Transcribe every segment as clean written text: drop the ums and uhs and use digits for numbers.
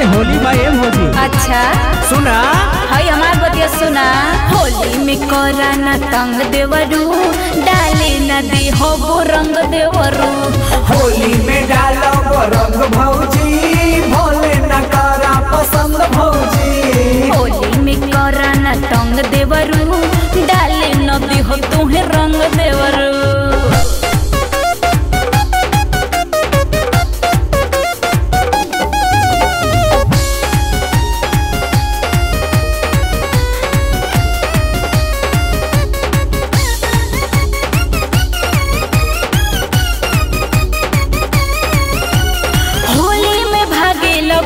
होली में एम होली। अच्छा सुना हई हमार बतिया सुना। होली में करा न तंग देवरू, डाले न दे हो वो रंग देवरू। होली में डालो वो रंग भौजी, भोले न करा पसंद भौजी। होली में करा न तंग देवरू, डाले न दे हो तुम्हें रंग देवरू।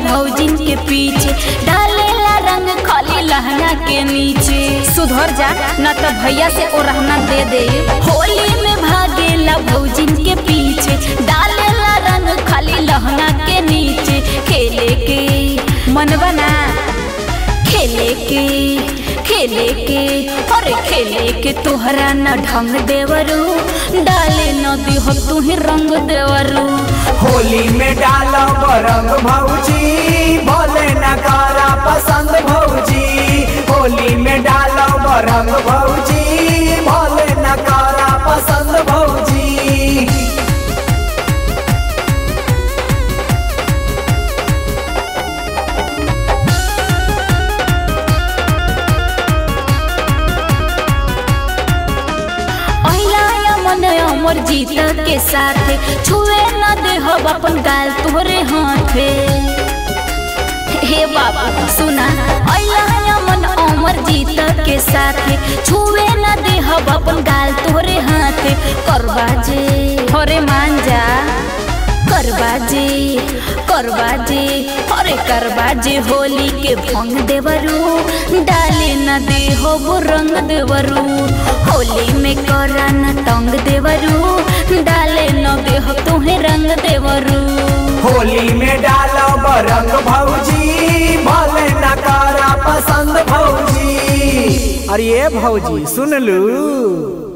भौजिन के पीछे डालेला रंग खाली लहंगा के नीचे। सुधर जा न तो भैया से ओरहना दे दे। होली में भागेला भौजिन के पीछे डालेला रंग खाली लहंगा के नीचे। खेले के मन बना, खेले के अरे खेले के तोहरा न ढंग देवरू, डाले न दिहो तू ही रंग देवरू। होली में डालो रंग भौजी, भोले न करा पसंद भौजी। होली में डालो रंग भौजी, भोले न करा पसंद भौजी। अमर जीत के साथ छुए न दे हो अपन गाल तोहरे हाथे। हे बाबा सुना मन अमर जीत के साथ छुए न दे हो अपन गाल तोहरे हाथे। करबाजे अरे मान जा, करबाजे अरे करबाजे होली के भंग देवरू, डाले न दे हो वो रंग देवरू। होली में करा न तंग देवरू, डाले न दे हो तुम्हें रंग देवरू। होली में डालो रंग भौजी, भोले न करा पसंद भौजी। अरे भौजी सुन लू।